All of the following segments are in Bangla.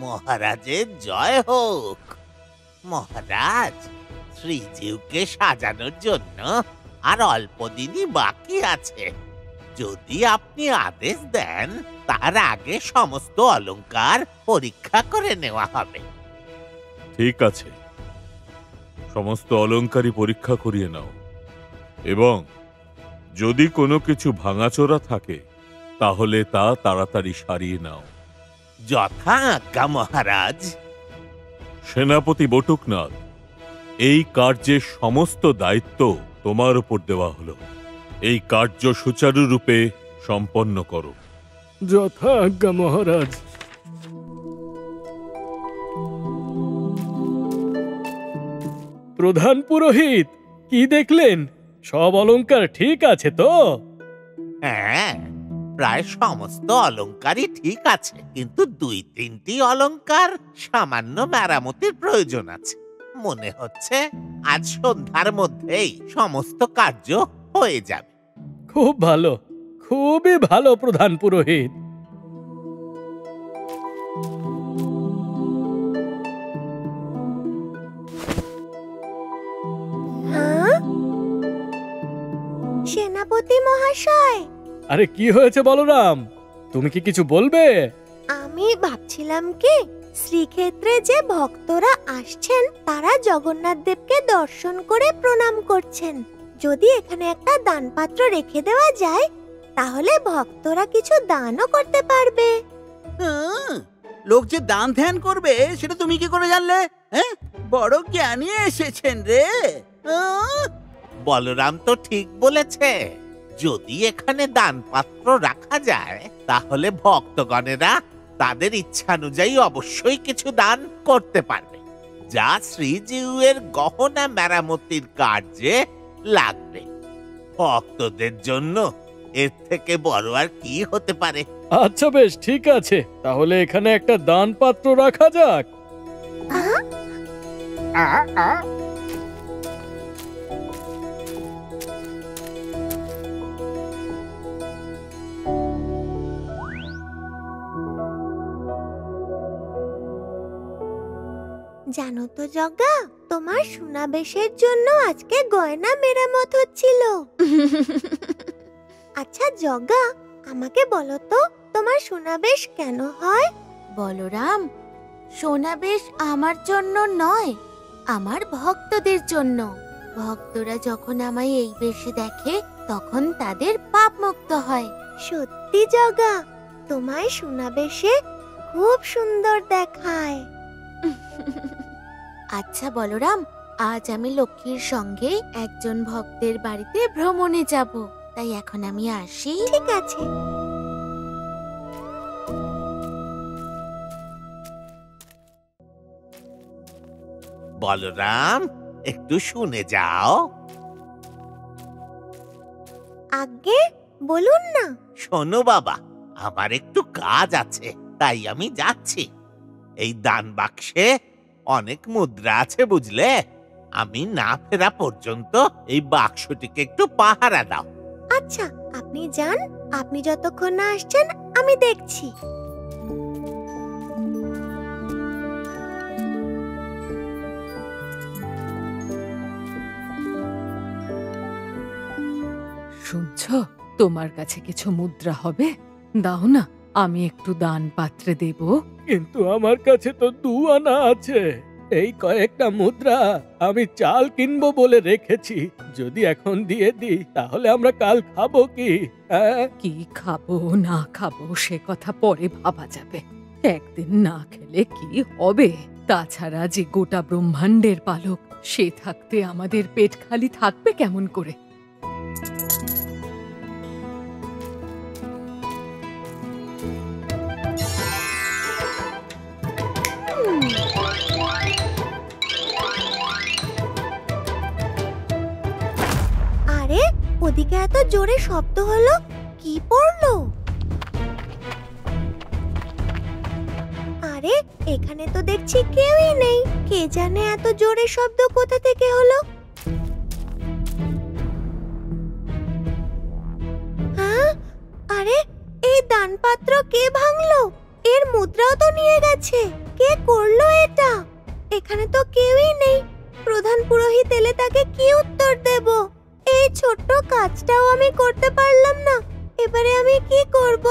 মহারাজের জয় হোক। মহারাজ, শ্রীজীউকে সাজানোর জন্য আর অল্প দিনই বাকি আছে। যদি আপনি আদেশ দেন, তার আগে সমস্ত অলংকার পরীক্ষা করে নেওয়া হবে। ঠিক আছে, সমস্ত অলংকারই পরীক্ষা করিয়ে নাও, এবং যদি কোনো কিছু ভাঙাচোরা থাকে তাহলে তা তাড়াতাড়ি সারিয়ে নাও। যথা আজ্ঞা মহারাজ। সেনাপতি বটুকনাথ, এই কার্যের সমস্ত দায়িত্ব তোমার উপর দেওয়া হলো। এই কার্য সুচারুরূপে সম্পন্ন করো। যথা আজ্ঞা মহারাজ। প্রধান পুরোহিত, কি দেখলেন? সব অলংকার ঠিক আছে তো? হ্যাঁ, প্রায় সমস্ত অলংকারই ঠিক আছে, কিন্তু 2-3টি অলংকার সামান্য মেরামতির প্রয়োজন আছে। মনে হচ্ছে আজ সন্ধ্যার মধ্যেই সমস্ত কার্য হয়ে যাবে। খুব ভালো, খুবই ভালো প্রধান পুরোহিত। সেনাপতি মহাশয়, আরে কি হয়েছে বলরাম? তুমি কি কিছু বলবে? আমি ভাবছিলাম কি, শ্রীক্ষেত্রে যে ভক্তরা আসছেন তারা জগন্নাথ দেবকে দর্শন করে প্রণাম করছেন। যদি এখানে একটা দানপাত্র রেখে দেওয়া যায়, তাহলে ভক্তরা কিছু দানও করতে পারবে। লোক যে দান ধ্যান করবে সেটা তুমি কি করে জানলে? হ্যাঁ, বড় জ্ঞানী এসেছেন রে। বলরাম তো ঠিক বলেছে। যদি এখানে দানপাত্র রাখা যায়, তাহলে ভক্তগণেরা তাদের ইচ্ছানুযায়ী অবশ্যই কিছু দান করতে পারবে, যা শ্রীজীউয়ের গহনা মেরামতির কার্যে লাগবে। ভক্তদের জন্য এর থেকে বড় আর কি হতে পারে? আচ্ছা বেশ, ঠিক আছে, তাহলে এখানে একটা দানপাত্র রাখা যাক। জানো তো জগা, তোমার সোনাবেশের জন্য আজকে গয়না মেরামত হচ্ছিল। আচ্ছা জগা, আমাকে বলো তো, তোমার সোনাবেশ কেন হয়? বলরাম, সোনাবেশ আমার জন্য নয়, আমার ভক্তদের জন্য। ভক্তরা যখন আমায় এই বেশে দেখে, তখন তাদের পাপ মুক্ত হয়। সত্যি জগা, তোমায় সোনাবেশে খুব সুন্দর দেখায়। আচ্ছা বলরাম, আজ আমি লক্ষ্মীর সঙ্গে একজন ভক্তের বাড়িতে ভ্রমণে যাব, তাই এখন আমি আসি। ঠিক আছে। বলরাম, একটু শুনে যাও। আগে বলুন না। শোনো বাবা, আমার একটু কাজ আছে, তাই আমি যাচ্ছি। এই দান বাক্সে অনেক মুদ্রা আছে বুঝলে। আমি না ফেরা পর্যন্ত এই বাক্সটিকে একটু পাহারা দাও। আচ্ছা, আপনি যান, আপনি যতক্ষণ না আসছেন আমি দেখছি। শুনছ, তোমার কাছে কিছু মুদ্রা হবে? দাও না, আমি একটু দান পাত্রে দেব। কিন্তু আমার কাছে তো 2 আনা আছে। এই কয়েকটা মুদ্রা আমি চাল কিনবো বলে রেখেছি। যদি এখন দিয়ে দিই, তাহলে আমরা কাল খাবো কি? কি খাবো না খাবো সে কথা পরে ভাবা যাবে। একদিন না খেলে কি হবে? তাছাড়া যে গোটা ব্রহ্মাণ্ডের পালক, সে থাকতে আমাদের পেট খালি থাকবে কেমন করে? আরে, ওদিকে এত জোরে শব্দ হলো, কি পড়লো? আরে, এখানে তো দেখছি কেউই নেই। কে জানে এত জোরে শব্দ কোথা থেকে হলো? হ্যাঁ, আরে, এই দানপাত্র কে ভাঙলো? এর মুদ্রাও তো নিয়ে গেছে। কে করলো এটা? এখানে তো কেউই নেই। প্রধান পুরোহিত এলে তাকে কি উত্তর দেব? এই ছোট্ট কাজটাও আমি করতে পারলাম না। এবারে আমি কি করব?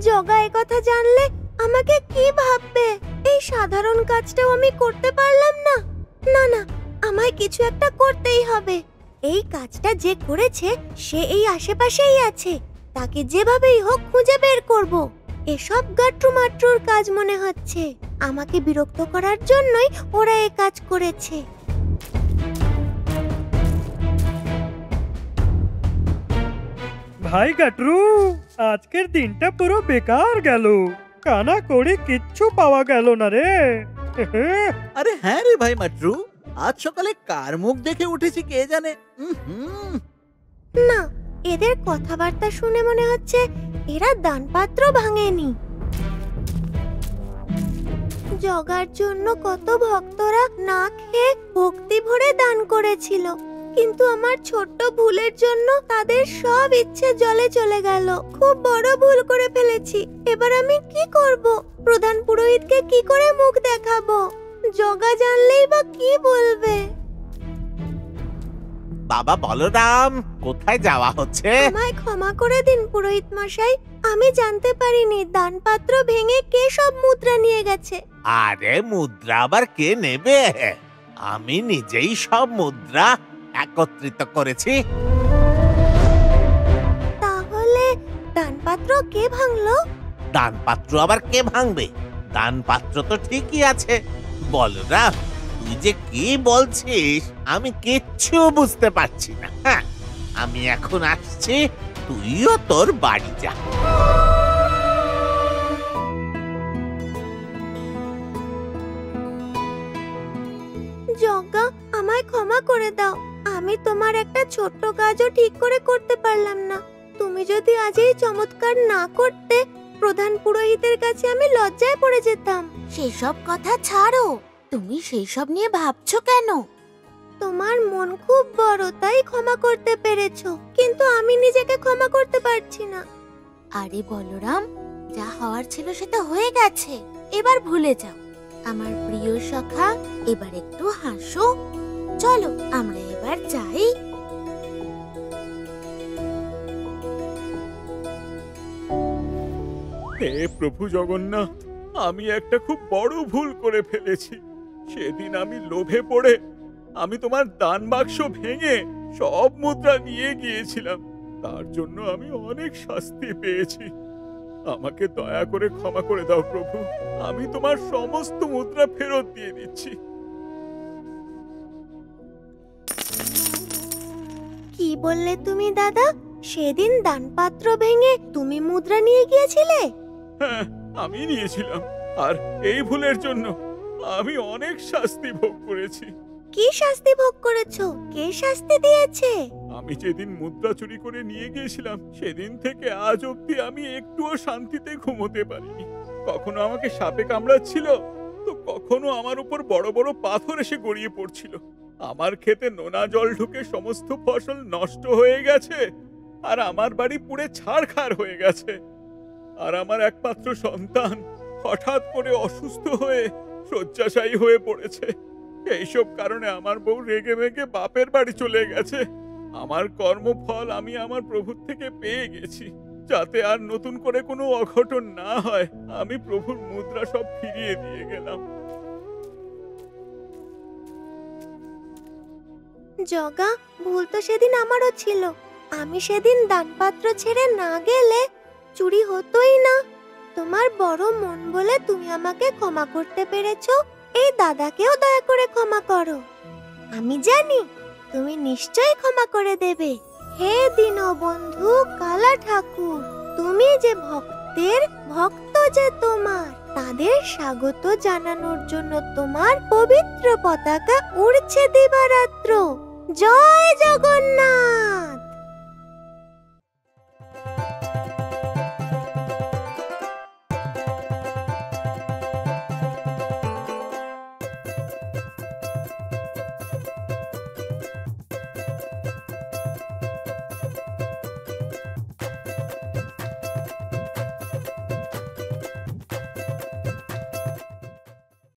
জগা এই কথা জানলে আমাকে কি ভাববে? এই সাধারণ কাজটাও আমি করতে পারলাম না। না না, আমায় কিছু একটা করতেই হবে। এই কাজটা যে করেছে সে এই আশেপাশেই আছে। তাকে যেভাবেই হোক খুঁজে বের করব। এসব গাট্টুমাট্টুর কাজ মনে হচ্ছে। আমাকে বিরক্ত করার জন্যই ওরা এই কাজ করেছে। ভাই গাট্টু, আজকের দিনটা পুরো বেকার গেল। কানা করে কিচ্ছু পাওয়া গেল না রে। আরে হ্যাঁ রে ভাই মাট্রু, আজ সকালে কার মুখ দেখে উঠেছি কে জানে। না, এদের কথাবার্তা শুনে মনে হচ্ছে এরা দানপাত্র ভাঙেনি। জগার জন্য কত ভক্তরা না খেয়ে ভক্তি ভরে দান করেছিল, কিন্তু আমার ছোট্ট ভুলের জন্য তাদের সব ইচ্ছে জলে চলে গেল। খুব বড় ভুল করে ফেলেছি। এবার আমি কি করব? প্রধান পুরোহিতকে কি করে মুখ দেখাবো? জগা জানলেই বা কি বলবে? বাবা বলরাম, কোথায় যাওয়া হচ্ছে? আমায় ক্ষমা করে দিন পুরোহিত মশাই, আমি জানতে পারিনি দানপাত্র ভেঙে কে সব মুদ্রা নিয়ে গেছে। আরে মুদ্রা আবার কে নেবে? আমি নিজেই সব মুদ্রা একত্রিত করেছি। তাহলে দানপাত্র কে ভাঙলো? দানপাত্র আবার কে ভাঙবে? দানপাত্র তো ঠিকই আছে। বলরাম, তুই যে কি বলছিস আমি কিচ্ছু বুঝতে পারছি না। হ্যাঁ, আমি এখন আসছি, তুইও তোর বাড়ি যা। জগা, আমায় ক্ষমা করে দাও। আমি তোমার একটা ছোট্ট কাজও ঠিক করে করতে পারলাম না। তুমি যদি আজ এই চমৎকার না করতে, প্রধান পুরোহিতের কাছে আমি লজ্জায় পড়ে যেতাম। সেসব কথা ছাড়ো, তুমি সেসব নিয়ে ভাবছো কেন? তোমার মন খুব বড়, তাই ক্ষমা করতে পেরেছো, কিন্তু আমি নিজেকে ক্ষমা করতে পারছি না। আরে বলরাম, যা হওয়ার ছিল সেটা হয়ে গেছে, এবার ভুলে যাও। আমার প্রিয় সখা, এবার একটু হাসো। চলো আমরা এবার যাই। হে প্রভু জগন্নাথ, আমি একটা খুব বড় ভুল করে ফেলেছি। সেদিন আমি লোভে পড়ে আমি তোমার দান বাক্স ভেঙে সব মুদ্রা নিয়ে গিয়েছিলাম। তার জন্য আমি অনেক শাস্তি পেয়েছি। আমাকে দয়া করে ক্ষমা করে দাও প্রভু। আমি তোমার সমস্ত মুদ্রা ফেরত দিয়ে দিচ্ছি। কি বললে তুমি দাদা? সেদিন দানপাত্র ভেঙে তুমি মুদ্রা নিয়ে গিয়েছিলে? হ্যাঁ, আমি নিয়েছিলাম। আর এই ভুলের জন্য আমি অনেক শাস্তি ভোগ করেছি। কি শাস্তি ভোগ করেছো? কে শাস্তি দিয়েছে? আমি যেদিন মুদ্রা চুরি করে নিয়ে গিয়েছিলাম সেদিন থেকে আজ অবধি আমি একটুও শান্তিতে ঘুমোতে পারিনি। কখনো আমাকে সাপে কামড়াচ্ছিল, তো কখনো আমার উপর বড় বড় পাথর এসে গড়িয়ে পড়ছিল। আমার ক্ষেতে নোনা জল ঢুকে সমস্ত ফসল নষ্ট হয়ে গেছে, আর আমার বাড়ি পুড়ে ছারখার হয়ে গেছে। আর আমার একমাত্র সন্তান হঠাৎ করে অসুস্থ হয়ে শয্যাশায়ী হয়ে পড়েছে। এইসব কারণে আমার বউ রেগে মেগে বাপের বাড়ি চলে গেছে। আমার কর্মফল আমি আমার প্রভুর থেকে পেয়ে গেছি। যাতে আর নতুন করে কোনো অঘটন না হয়, আমি প্রভুর মুদ্রা সব ফিরিয়ে দিয়ে গেলাম। জগা, ভুল তো সেদিন আমারও ছিল। আমি সেদিন দানপাত্র ছেড়ে না গেলে চুরি হতোই না। তোমার বড় মন বলে তুমি আমাকে ক্ষমা করতে পেরেছো। এই দাদাকেও দয়া করে ক্ষমা করো। আমি জানি তুমি নিশ্চয়ই ক্ষমা করে দেবে। হে দীনবন্ধু কালা ঠাকুর, তুমি যে ভক্তের ভক্ত যে তোমার, তাদের স্বাগত জানানোর জন্য তোমার পবিত্র পতাকা উড়ছে দিবারাত্র। জয় জগন্নাথ।